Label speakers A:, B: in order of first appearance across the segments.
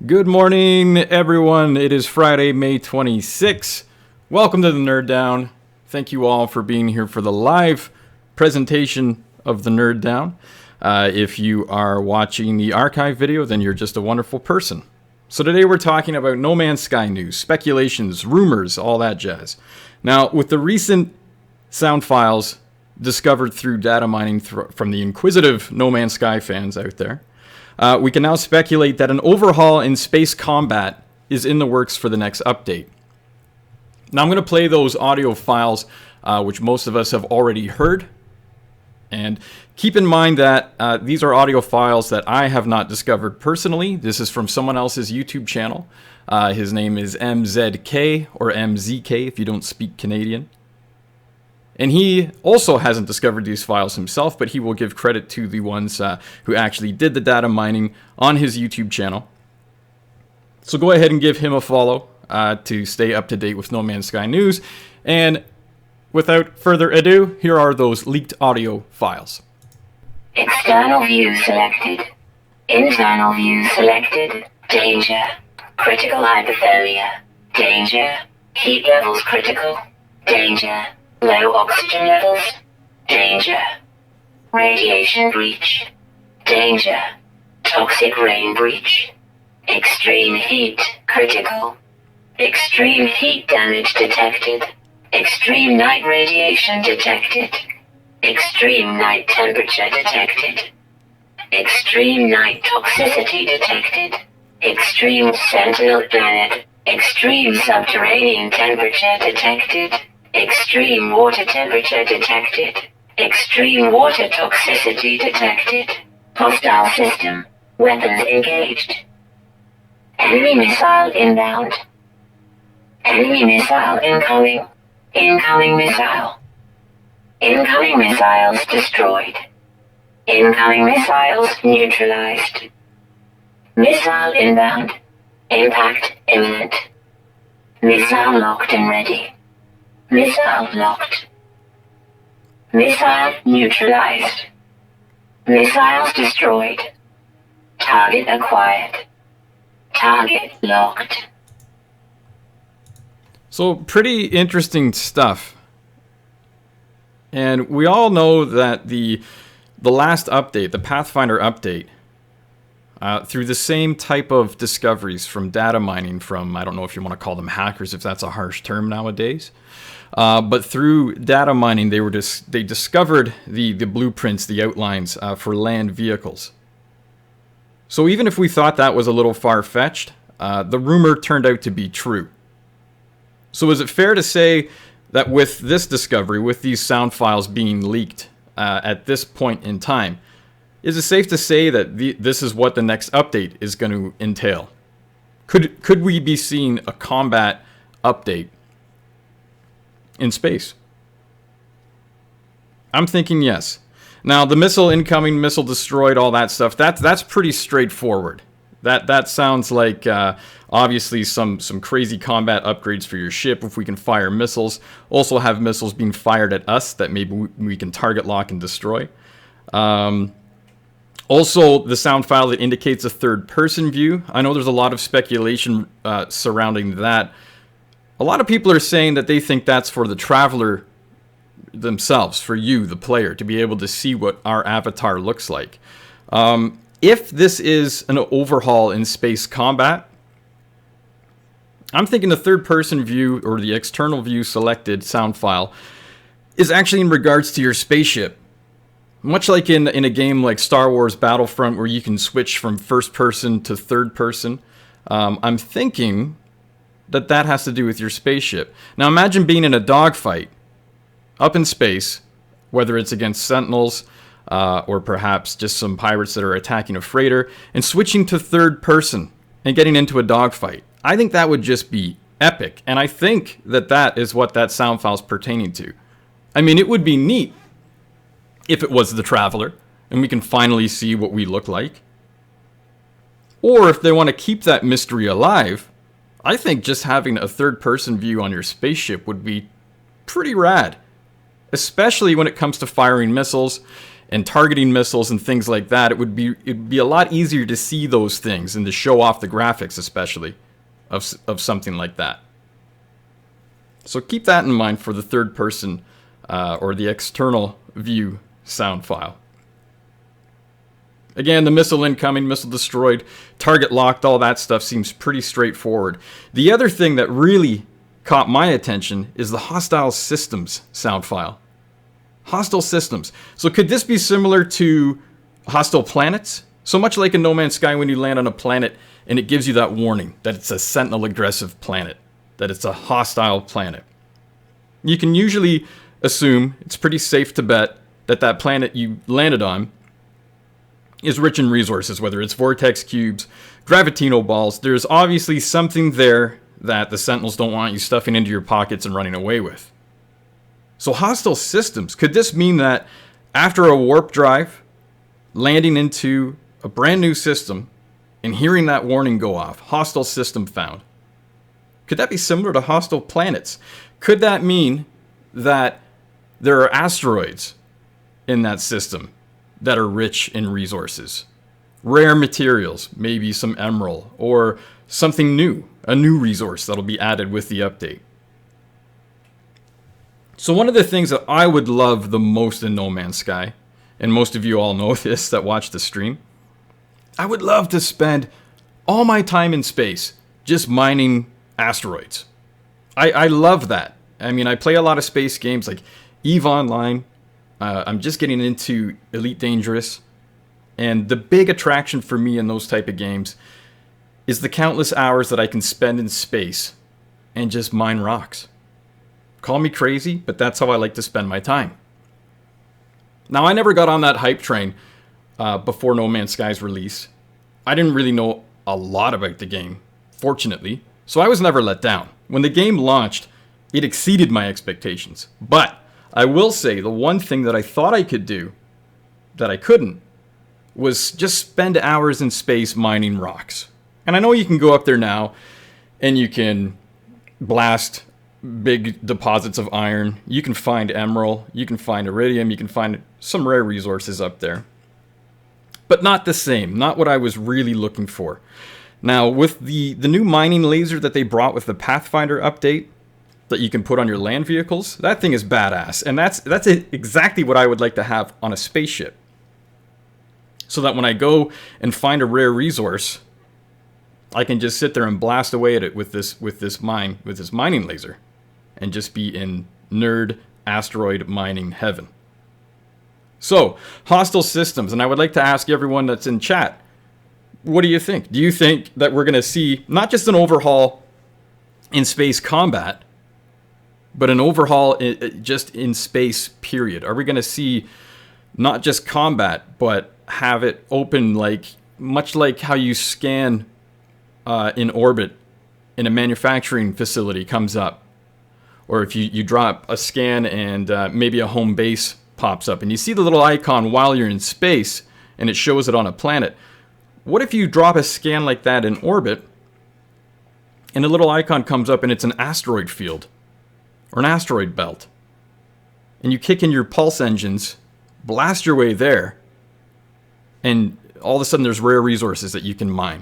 A: Good morning, everyone. It is Friday, May 26th. Welcome to the Nerd Down. Thank you all for being here for the live presentation of the Nerd Down. If you are watching the archive video, then you're just a wonderful person. So today we're talking about No Man's Sky news, speculations, rumors, all that jazz. Now, with the recent sound files discovered through data mining from the inquisitive No Man's Sky fans out there, we can now speculate that an overhaul in space combat is in the works for the next update. Now I'm going to play those audio files, which most of us have already heard. And keep in mind that these are audio files that I have not discovered personally. This is from someone else's YouTube channel. His name is MZK, or MZK if you don't speak Canadian. And he also hasn't discovered these files himself, but he will give credit to the ones who actually did the data mining on his YouTube channel. So go ahead and give him a follow to stay up to date with No Man's Sky news. And without further ado, here are those leaked audio files.
B: External view selected. Internal view selected. Danger. Critical hypothermia. Danger. Heat levels critical. Danger. Low oxygen levels. Danger. Radiation breach. Danger. Toxic rain breach. Extreme heat. Critical. Extreme heat damage detected. Extreme night radiation detected. Extreme night temperature detected. Extreme night toxicity detected. Extreme sentinel planet. Extreme subterranean temperature detected. Extreme water temperature detected. Extreme water toxicity detected. Hostile system. Weapons engaged. Enemy missile inbound. Enemy missile incoming. Incoming missile. Incoming missiles destroyed. Incoming missiles neutralized. Missile inbound. Impact imminent. Missile locked and ready. Missile locked. Missile neutralized. Missiles destroyed. Target acquired. Target locked.
A: So pretty interesting stuff. And we all know that the last update, the Pathfinder update, through the same type of discoveries from data mining from, I don't know if you want to call them hackers, if that's a harsh term nowadays, but through data mining, they discovered the blueprints, the outlines for land vehicles. So even if we thought that was a little far-fetched, the rumor turned out to be true. So is it fair to say that with this discovery, with these sound files being leaked at this point in time, is it safe to say that this is what the next update is going to entail? Could we be seeing a combat update in space? I'm thinking yes. Now, the missile incoming, missile destroyed, all that stuff, that's pretty straightforward. That sounds like obviously some crazy combat upgrades for your ship if we can fire missiles. Also have missiles being fired at us that maybe we can target lock and destroy. Also, the sound file that indicates a third-person view. I know there's a lot of speculation surrounding that. A lot of people are saying that they think that's for the traveler themselves, for you, the player, to be able to see what our avatar looks like. If this is an overhaul in space combat, I'm thinking the third-person view or the external view selected sound file is actually in regards to your spaceship. Much like in a game like Star Wars Battlefront where you can switch from first person to third person, I'm thinking that has to do with your spaceship. Now imagine being in a dogfight up in space, whether it's against Sentinels or perhaps just some pirates that are attacking a freighter, and switching to third person and getting into a dogfight. I think that would just be epic, and I think that is what that sound file is pertaining to. I mean, it would be neat if it was the Traveler, and we can finally see what we look like. Or if they want to keep that mystery alive, I think just having a third-person view on your spaceship would be pretty rad. Especially when it comes to firing missiles and targeting missiles and things like that, it'd be a lot easier to see those things and to show off the graphics, especially of something like that. So keep that in mind for the third person or the external view sound file. Again, the missile incoming, missile destroyed, target locked, all that stuff seems pretty straightforward. The other thing that really caught my attention is the hostile systems sound file. Hostile systems. So could this be similar to hostile planets? So much like in No Man's Sky when you land on a planet and it gives you that warning that it's a sentinel aggressive planet, that it's a hostile planet. You can usually assume, it's pretty safe to bet, that that planet you landed on is rich in resources, whether it's vortex cubes, gravitino balls. There's obviously something there that the Sentinels don't want you stuffing into your pockets and running away with. So hostile systems, could this mean that after a warp drive, landing into a brand new system and hearing that warning go off, hostile system found, could that be similar to hostile planets? Could that mean that there are asteroids in that system that are rich in resources? Rare materials, maybe some emerald, or something new, a new resource that'll be added with the update. So one of the things that I would love the most in No Man's Sky, and most of you all know this that watch the stream, I would love to spend all my time in space just mining asteroids. I love that. I mean, I play a lot of space games like EVE Online. I'm just getting into Elite Dangerous. And the big attraction for me in those type of games is the countless hours that I can spend in space and just mine rocks. Call me crazy, but that's how I like to spend my time. Now, I never got on that hype train before No Man's Sky's release. I didn't really know a lot about the game, fortunately, so I was never let down. When the game launched, it exceeded my expectations. But I will say the one thing that I thought I could do that I couldn't was just spend hours in space mining rocks. And I know you can go up there now and you can blast big deposits of iron. You can find emerald, you can find iridium, you can find some rare resources up there. But not the same, not what I was really looking for. Now, with the new mining laser that they brought with the Pathfinder update that you can put on your land vehicles, that thing is badass. And that's exactly what I would like to have on a spaceship. So that when I go and find a rare resource, I can just sit there and blast away at it with this mining laser and just be in nerd asteroid mining heaven. So, hostile systems, and I would like to ask everyone that's in chat, what do you think? Do you think that we're going to see not just an overhaul in space combat, but an overhaul just in space, period? Are we going to see not just combat, but have it open much like how you scan in orbit in a manufacturing facility comes up? Or if you drop a scan and maybe a home base pops up and you see the little icon while you're in space and it shows it on a planet. What if you drop a scan like that in orbit and a little icon comes up and it's an asteroid field or an asteroid belt? And you kick in your pulse engines, blast your way there, and all of a sudden there's rare resources that you can mine.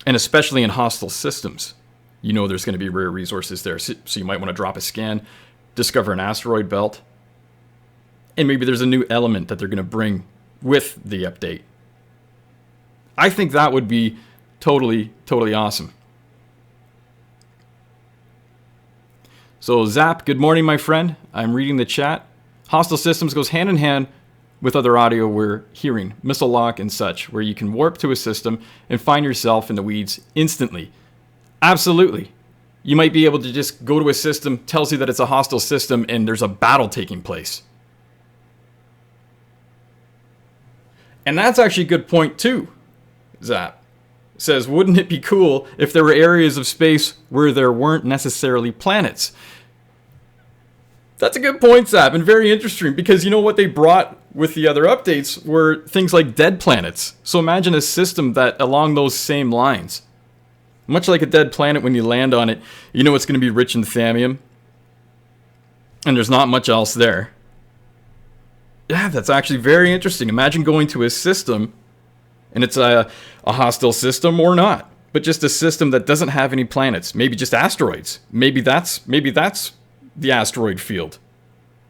A: And especially in hostile systems, you know there's going to be rare resources there. So you might want to drop a scan, discover an asteroid belt, and maybe there's a new element that they're going to bring with the update. I think that would be totally, totally awesome. So Zap, good morning, my friend. I'm reading the chat. Hostile systems goes hand in hand with other audio we're hearing, missile lock and such, where you can warp to a system and find yourself in the weeds instantly. Absolutely. You might be able to just go to a system, tells you that it's a hostile system, and there's a battle taking place. And that's actually a good point too, Zap. Says, wouldn't it be cool if there were areas of space where there weren't necessarily planets? That's a good point, Zap, and very interesting, because you know what they brought with the other updates were things like dead planets. So imagine a system that along those same lines. Much like a dead planet, when you land on it, you know it's going to be rich in thamium, and there's not much else there. Yeah, that's actually very interesting. Imagine going to a system, and it's a hostile system or not, but just a system that doesn't have any planets. Maybe just asteroids. Maybe that's the asteroid field.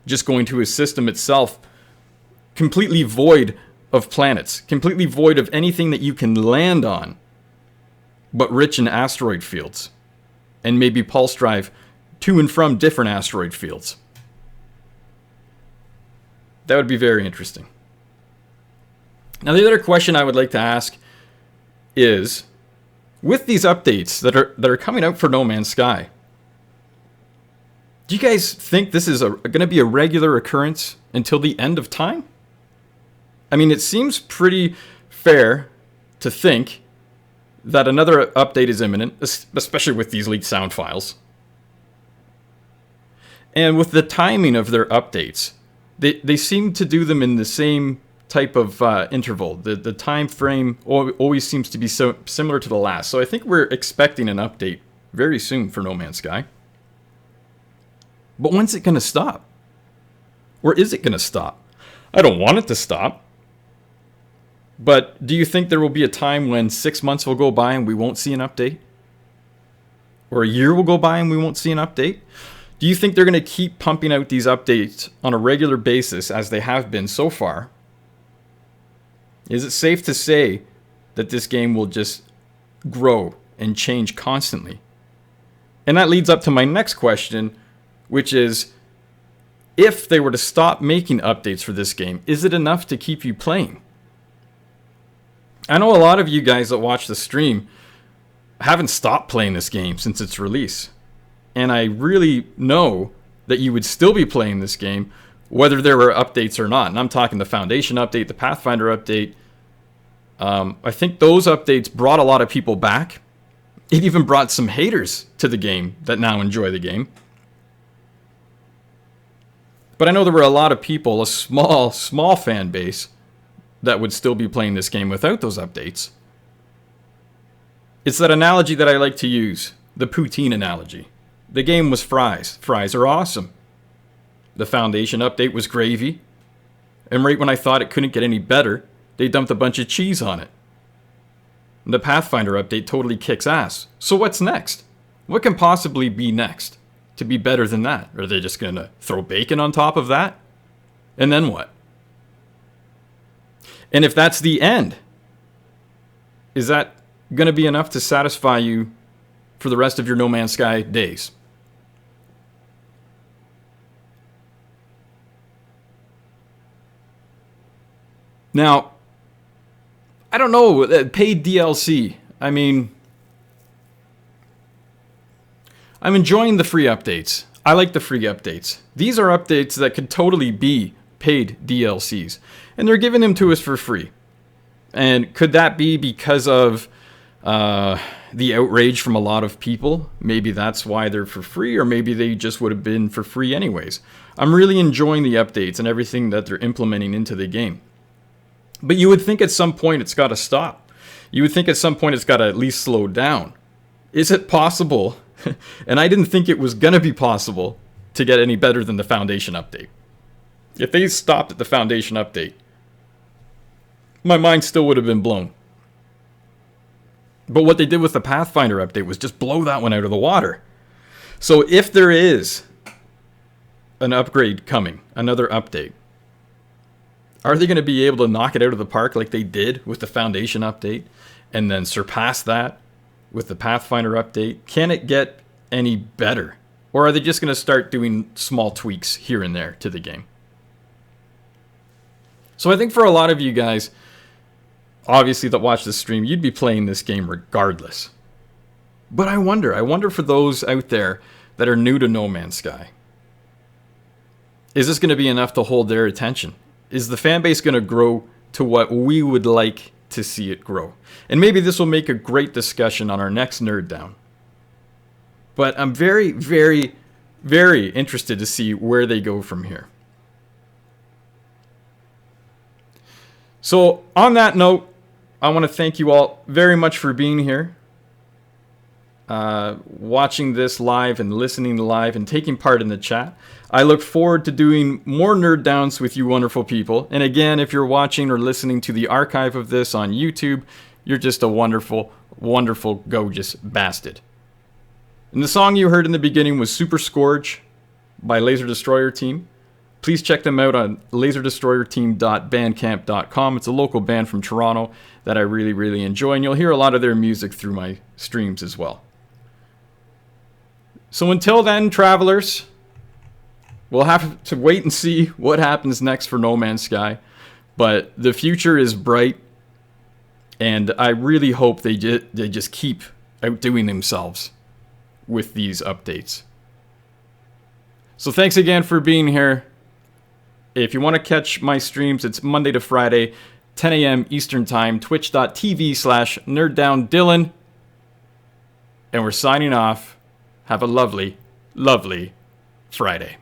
A: Just going to a system itself, completely void of planets, completely void of anything that you can land on, but rich in asteroid fields, and maybe pulse drive to and from different asteroid fields. That would be very interesting. Now, the other question I would like to ask is, with these updates that are coming out for No Man's Sky, do you guys think this is going to be a regular occurrence until the end of time? I mean, it seems pretty fair to think that another update is imminent, especially with these leaked sound files. And with the timing of their updates, they seem to do them in the same type of interval. The time frame always seems to be so similar to the last. So I think we're expecting an update very soon for No Man's Sky. But when's it going to stop? Or is it going to stop? I don't want it to stop. But do you think there will be a time when 6 months will go by and we won't see an update? Or a year will go by and we won't see an update? Do you think they're going to keep pumping out these updates on a regular basis as they have been so far? Is it safe to say that this game will just grow and change constantly? And that leads up to my next question, which is, if they were to stop making updates for this game, is it enough to keep you playing? I know a lot of you guys that watch the stream haven't stopped playing this game since its release. And I really know that you would still be playing this game whether there were updates or not. And I'm talking the Foundation update, the Pathfinder update. I think those updates brought a lot of people back. It even brought some haters to the game that now enjoy the game. But I know there were a lot of people, a small fan base, that would still be playing this game without those updates. It's that analogy that I like to use, the poutine analogy. The game was fries. Fries are awesome. The Foundation update was gravy. And right when I thought it couldn't get any better, they dumped a bunch of cheese on it. The Pathfinder update totally kicks ass. So what's next? What can possibly be next to be better than that? Are they just going to throw bacon on top of that? And then what? And if that's the end, is that going to be enough to satisfy you for the rest of your No Man's Sky days? Now, I don't know, paid DLC. I mean, I'm enjoying the free updates. I like the free updates. These are updates that could totally be paid DLCs. And they're giving them to us for free. And could that be because of the outrage from a lot of people? Maybe that's why they're for free, or maybe they just would have been for free anyways. I'm really enjoying the updates and everything that they're implementing into the game. But you would think at some point it's got to stop. You would think at some point it's got to at least slow down. Is it possible? And I didn't think it was going to be possible to get any better than the Foundation update. If they stopped at the Foundation update, my mind still would have been blown. But what they did with the Pathfinder update was just blow that one out of the water. So if there is an upgrade coming, another update, are they going to be able to knock it out of the park like they did with the Foundation update and then surpass that with the Pathfinder update? Can it get any better? Or are they just going to start doing small tweaks here and there to the game? So I think for a lot of you guys, obviously that watch this stream, you'd be playing this game regardless. But I wonder for those out there that are new to No Man's Sky, is this going to be enough to hold their attention? Is the fan base going to grow to what we would like to see it grow? And maybe this will make a great discussion on our next Nerd Down. But I'm very, very, very interested to see where they go from here. So on that note, I want to thank you all very much for being here. watching this live and listening live and taking part in the chat. I look forward to doing more Nerd Downs with you wonderful people. And again, if you're watching or listening to the archive of this on YouTube, you're just a wonderful, wonderful, gorgeous bastard. And the song you heard in the beginning was Super Scourge by Laser Destroyer Team. Please check them out on laserdestroyerteam.bandcamp.com. It's a local band from Toronto that I really, really enjoy, and you'll hear a lot of their music through my streams as well. So until then, travelers, we'll have to wait and see what happens next for No Man's Sky. But the future is bright, and I really hope they just keep outdoing themselves with these updates. So thanks again for being here. If you want to catch my streams, it's Monday to Friday, 10 a.m. Eastern Time, twitch.tv/NerdDownDylan. And we're signing off. Have a lovely, lovely Friday.